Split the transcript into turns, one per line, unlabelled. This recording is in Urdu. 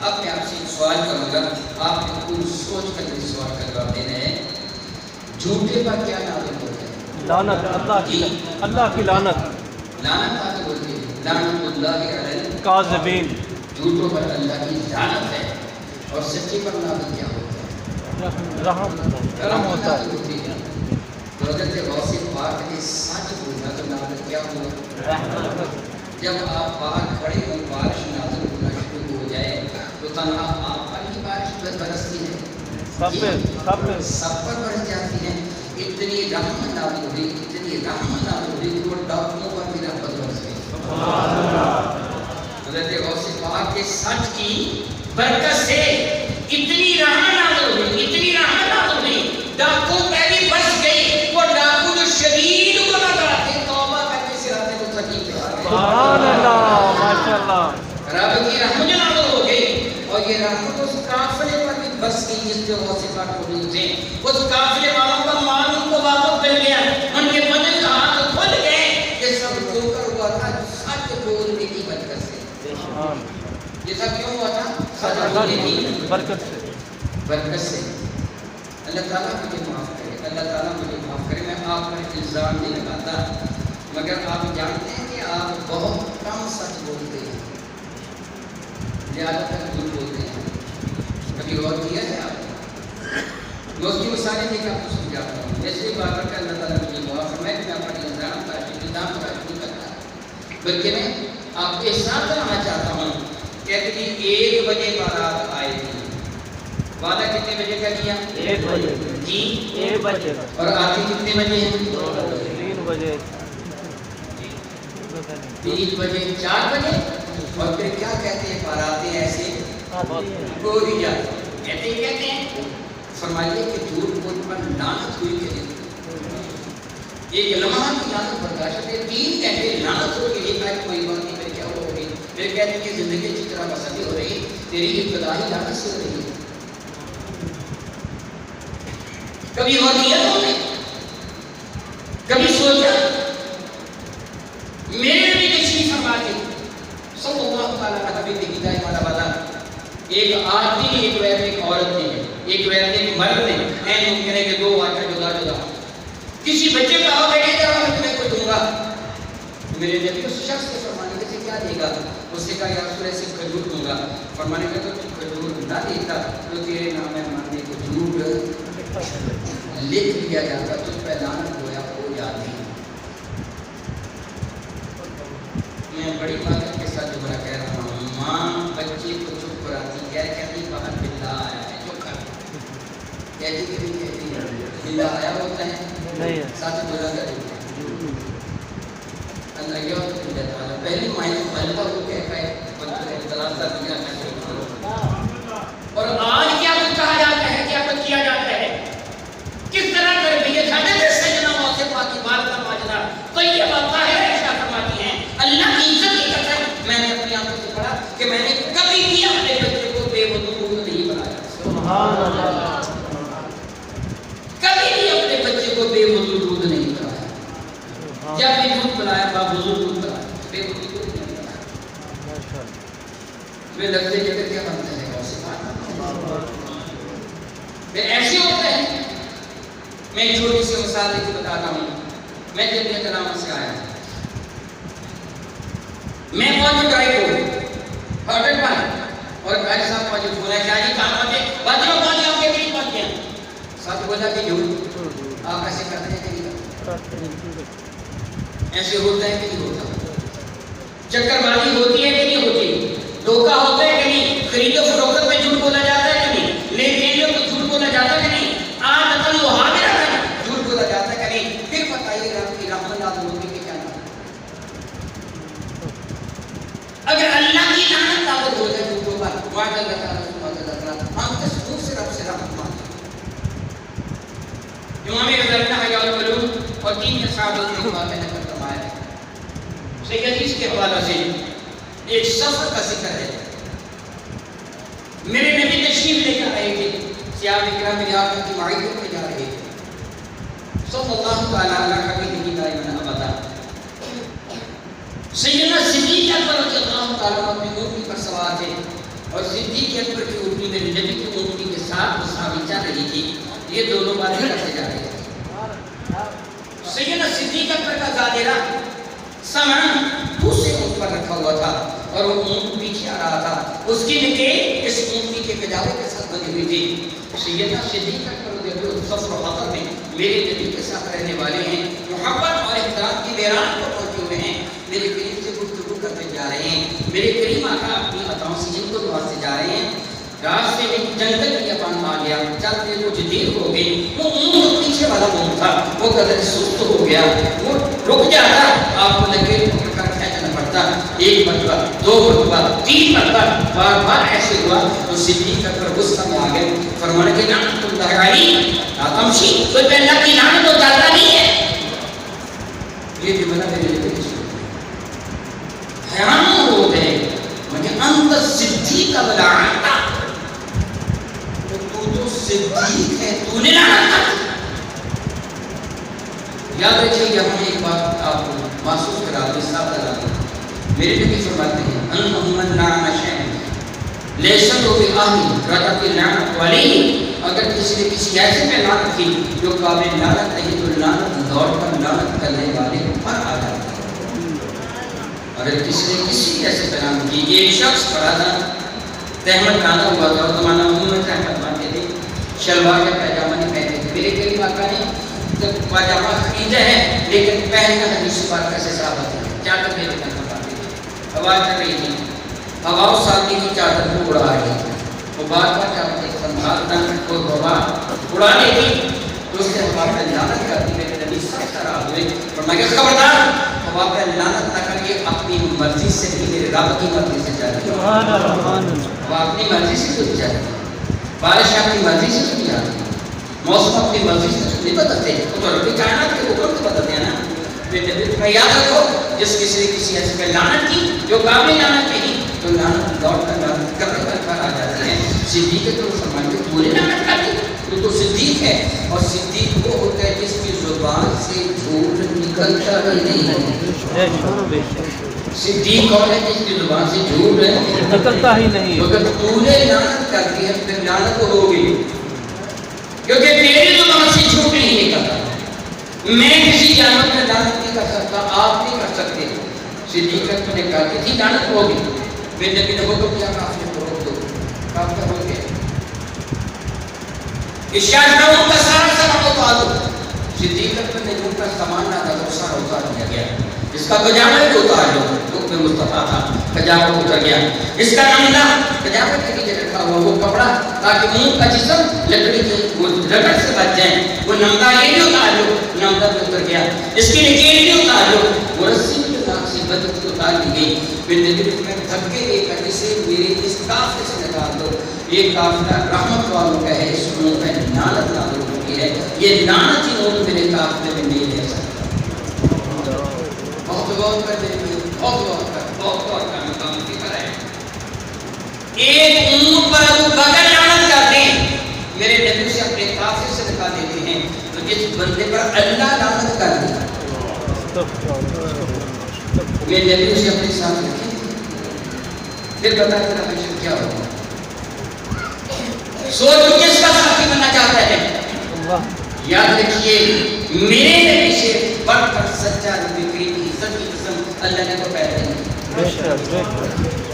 اب میں آپ سے ایک سوال کروں گا، آپ نے خود سوچ کر اس سوال کا جواب دینا ہے، جھوٹے پر کیا نازل ہوتا ہے؟
لعنت، اللہ کی لعنت،
لعنت آتے بولتے ہیں، لعنت اللہ علی
کاذبین،
جھوٹوں پر اللہ کی لعنت ہے، اور سچے پر نازل کیا ہوتا ہے؟
رحم ہوتا ہے،
ہوتی ہے۔ تو حضرت غوث پاک نے سچ بولا تو نازل کیا ہوا؟ جب آپ باہر کھڑے ہوں، بارش نازل ہونا شروع ہو جائے تو تنہا آپ پر ہی بارش برستی ہے، سب پر برس جاتی ہے۔ اتنی رحمت نازل ہوئی، اتنی رحمت نازل ہوئی کہ وہ ڈاکوؤں پر بھی رحمت برس گئی۔ حضرت غوث پاک کے سچ کی برکت سے اتنی رحمت نازل ہوئی، اتنی رحمت نازل ہوئی، ڈاکوؤں پہ بھی برس گئی۔ وہ ڈاکو جو شدید گناہ کرتے توبہ کر کے صراط مستقیم پہ آ گئے۔
سبحان اللہ، ماشاءاللہ،
رب کی رحمت نازل ہو گئی، اور یہ رحمت اس قافلے پر بھی برس گئی جس پہ غوث پاک موجود تھے۔ اس قافلے والوں کا مال ان کو واپس مل گیا، ان کے بدن کا ہاتھ کھل گئے۔ یہ سب جو کر ہوا تھا سچ بولنے کی برکت سے۔ یہ سب کیوں ہوا تھا؟ سچ بولنے کی
برکت سے،
برکت سے۔ اللہ تعالیٰ مجھے معاف کرے، اللہ تعالیٰ مجھے معاف کرے، میں آپ پر الزام نہیں لگاتا، مگر آپ جانتے ہیں کہ آپ بہت کم سچ بولتے ہیں، زیادہ تر جھوٹ بولتے ہیں۔ کبھی غور کیا ہے آپ؟ میں اس کی مثالیں دے کے آپ کو سمجھاتا ہوں۔ ایسی بات کر کے اللہ تعالیٰ مجھے معاف فرمائے کہ میں اپنا الزام تاشی نہیں کرتا، بلکہ میں آپ کو احساس دلانا چاہتا ہوں کہ ابھی 1 بجے بارات آئے تھی، وعدہ کتنے بجے کا کیا؟
1 بجے،
جی
1 بجے،
اور آتی کتنے بجے ہیں؟
3 بجے،
3 بجے، 4 بجے، اور پھر کیا کہتے ہیں باراتے ایسے گوری جاتے کہتے ہیں۔ فرمائیے کہ جھوٹ بول پر لعنت ہوئی کہ نہیں؟ ایک لمحہ کی لعنت برداشت ہے، 3 گھنٹے لعنت ہو کے ایک آئے کوئی بات نہیں، پھر کیا ہو گئی؟ پھر کہتے ہیں کہ زندگی اچھی طرح بسری ہو رہی، تیری ابتدائی لعنت سے ہو رہی ہے۔ کبھی غور کیا تم نے؟ کبھی سوچا؟ میرے نبی تشریف فرما کے صلی اللہ تعالیٰ کا حبیب ہدایت والا والا، ایک آدمی نے ایک روایت میں ایک عورت نے، ایک روایت میں ایک مرد نے، این ممکن ہے کہ 2 واقعہ جدا جدا، کسی بچے کا ہو بیٹے جا میں تمہیں کو دوں گا، میرے نبی اس شخص کے فرمانے کے سے کیا دے گا؟ اس نے کہا یا رسول ایسے کھجور دوں گا۔ فرمانے کا تو کھجور نہ دیتا تو تیرے نام ماننے کو جھوٹ لکھ دیا جاتا، تجھ پہ لعنت گویا ہو جاتی۔ میں بڑی بات کے ساتھ جملہ کہہ رہا ہوں، ماں بچے کو چپ کراتی کہتی باہر بلا آیا ہے، چپ کر کہتی کہ نہیں کہتی بلا آیا ہوتا ہے ساتھ بلا کر اللہ یہ ہوتا ہے پہلی مائنس بلتا ہو کہتا ہے اور آج کیا کچھ کہا جاتا ہے، کیا کچھ کیا جاتا ہے، کس طرح تربیت حضرت سیدنا غوث پاک کی بات کا ماجرا تو یہ باتیں ہے ایسا فرماتی ہیں اللہ کی عزت کی قسم میں نے اپنی آنکھوں سے پڑھا کہ میں نے کبھی بھی اپنے بچے کو بے وضو نہیں بنایا، سبحان اللہ، کبھی بھی اپنے بچے کو بے وضو دودھ نہیں بنایا، جب بھی دودھ بنایا باوضو دودھ بنایا، بے وضو دودھ نہیں بنایا۔ میں لفظ جگہ کیا بنتا ہے غوث پاک میں ایسے ہوتا ہے۔ میں ایک چھوٹی سی مثال دے کے بتاتا ہوں، میں جب یہ کلام سے آیا میں پہنچ ڈرائیو کو ہوٹل پر اور بھائی صاحب پہنچے بولا شاہ جی کہاں پہنچے؟ بادلوں پہنچے آپ کے قریب پہنچ گیا۔ ساتھ بولا کہ جھوٹ آپ ایسے کرتے ہیں کہ نہیں کرتے؟ ایسے ہوتا ہے کہ نہیں ہوتا؟ چکر بازی ہوتی ہے کہ نہیں ہوتی؟ دھوکہ ہوتا ہے کہ نہیں؟ خرید و فروخت میں جھوٹ بولا جاتا ہے کہ نہیں؟ لین دین میں جھوٹ بولا جاتا ہے کہ نہیں؟ عادتاً محاورتاً جھوٹ بولا جاتا ہے کہ نہیں؟ پھر بتائیے رب کی رحمت نازل ہوگی کہ کیا نازل؟ اگر اللہ کی لعنت نازل ہو جائے جھوٹوں پر، معاذ اللہ تعالیٰ ہم تصدیق سے رب سے رحمت مانگتے ہیں۔ امام غزالی حیاء العلوم اور 3 اصحاب نے باتیں نقل فرمایا ہے، صحیح حدیث کے حوالے سے ایک سفر کا ذکر ہے۔ میرے نبی تشریف لے کر آئے تھے، صحابہ کرام میری آپ کی معیتوں میں جا رہے تھے، صلی اللہ تعالیٰ علیہ حبیبہ دائما ابدا۔ سیدنا صدیق اکبر رضی اللہ تعالیٰ اپنی اونٹنی پر سوار تھے، اور صدیق اکبر کی اونٹنی میرے نبی کی اونٹنی کے ساتھ مساوی چل رہی تھی. یہ دونوں باتیں کرتے جا رہے تھے. سیدنا صدیق اکبر کا زادیرہ سامان دوسرے اونٹ پر رکھا ہوا تھا اور وہ اونٹ پیچھے آ رہا تھا. اس کی نکیل اس اونٹنی کے کجاوے کے ساتھ بندھی ہوئی تھی. سیدنا صدیق اکبر سفر و حضر میں میرے نبی کے ساتھ رہنے والے ہیں, محبت اور احترام کی میران پر پہنچے ہوئے ہیں, میرے کریم سے گفتگو کرتے جا رہے ہیں. میرے کریم آقا اپنی عطاؤں سے جن کو واسطے جا رہے ہیں. راستے میں جنگل میں پان آ گیا, چلتے کچھ دیر ہو گئی. وہ اونٹ پیچھے والا اونٹ تھا, وہ قدر سست ہو گیا, وہ رک جاتا, آپ کو لگے پکڑ کر کھینچنا پڑتا. ایک مرتبہ, دو مرتبہ, تین مرتبہ, بار بار ایسے ہوا تو صدیق اکبر غصہ میں آ گئے. فرمانے کے لعنت اللہ علیہ لا تمشی, کوئی پہ اللہ کی لعنت تو چلتا نہیں ہے. یہ جملہ میرے لیے حیران ہو گئے. مگر انت صدیق ولعنت, تو جو صدیق ہے تو نے لعنت کر. یاد رکھیے یہاں ایک بات آپ کو محسوس کرا دیں, صاف کرا دیں. میرے نبی فرماتے ہیں انہم من لعن شیئا لیس له بآہل رجب لعنت علیہ. اگر کسی نے کسی ایسے پہ لعنت کی جو قابل لعنت نہیں تو لعنت دوڑ کر لعنت کرنے والے پر آ جاتا ہے. اگر کسی نے کسی ایسے پہ لعنت کی, ایک شخص کھڑا تھا, تہمت ڈالا ہوا تھا, اور زمانہ عموماً تہمت باندھتے تھے, شلوار یا پیجامہ نہیں پہنتے تھے. میرے کریم آقا نے جب پاجامہ خریدا ہے لیکن پہننا حدیث پاک کیسے ثابت ہے, چادر میرے پہننا پاتے تھے. ہوا چل رہی تھی, ہوا اس ساتھی کی چادر کو اڑا رہی تھی. وہ بار بار چادر ایک سنبھالتا کوئی ہوا اڑا لیتی تو اس سے ہوا پہ لعنت کرتی. میرے نبی سخت ناراض ہوئے, فرمایا کہ خبردار, ہوا پہ لعنت نہ کریے, اپنی مرضی سے بھی میرے رب کی مرضی سے چلتی ہے. وہ اپنی مرضی سے تو چلتی ہے, بارش اپنی مرضی سے تو جاتی ہے, موسم اپنی مرضی سے نہیں بدلتے, وہ تو ربی کائنات کے حکم سے بدلتے ہیں نا. یاد رکھو, جس کسی نے کسی ایسے پہ لعنت کی جو قابل لعنت نہیں تو لعنت لوٹ کر لعنت کرنے پر آ جاتی ہے. صدیق ہے تو فرماتے ہیں پورے لعنت کرتی, تو صدیق ہے. اور صدیق وہ ہوتا ہے جس کی زبان سے جھوٹ نکلتا ہی نہیں ہے. صدیق کون ہے جس کی زبان سے جھوٹ
نکلتا ہی نہیں.
اگر تو نے لعنت کر دی ہے پھر لعنت ہوگی, کیونکہ تیری زبان سے جھوٹ نہیں نکلتا. میں کسی جانور میں لعنت نہیں کر سکتا, آپ نہیں کر سکتے. صدیق اکبر نے کہا کہ تھی لعنت ہوگی. میرے نبی نے حکم کیا کافر کو روک دو, کافر ہو گئے. ارشاد نہ ان کا سارا سامان اتار دو. صدیق اکبر نے ان کا سامان نہ تھا تو سارا اتار دیا گیا. اس کا پجامہ بھی اتار دو, حکم مصطفیٰ تھا, پجامہ اتر گیا. اس کا نمدہ پجامہ کے نیچے رکھا ہوا وہ کپڑا تاکہ منہ کا جسم لکڑی کے رگڑ سے بچ جائے, وہ نمدہ یہ بھی اتار دو, نمدہ بھی اتر گیا. اس کی نکیل بھی اتار دو, وہ رسی بھی سی بدت اتار دی گئی. پھر نبی میں دھکے دے کر اسے میرے اس قافلے سے نکال دو. یہ قافلہ رحمت والوں کا ہے, اس منہ میں لعنت نازل ہوتی ہے. یہ لعنت ہی نوٹ میرے قافلے میں نہیں رہ سکتا. بہت غور کر دیں, بہت غور کر, بہت غور کر, مقام فکر ہے. ایک اونٹ پر ابو بکر لعنت کرتے ہیں, میرے نبی سے اپنے قافلے سے نکال دیتے ہیں. تو جس بندے پر اللہ لعنت کر دیا میرے نبی اسے اپنے ساتھ رکھے, پھر بتا تیرا بشر کیا ہوگا. سوچ کس کا ساتھی بننا چاہتا ہے. یاد رکھیے میرے نبی سے بڑھ کر سچا نبی کی عزت کی قسم اللہ نے تو پیدا نہیں.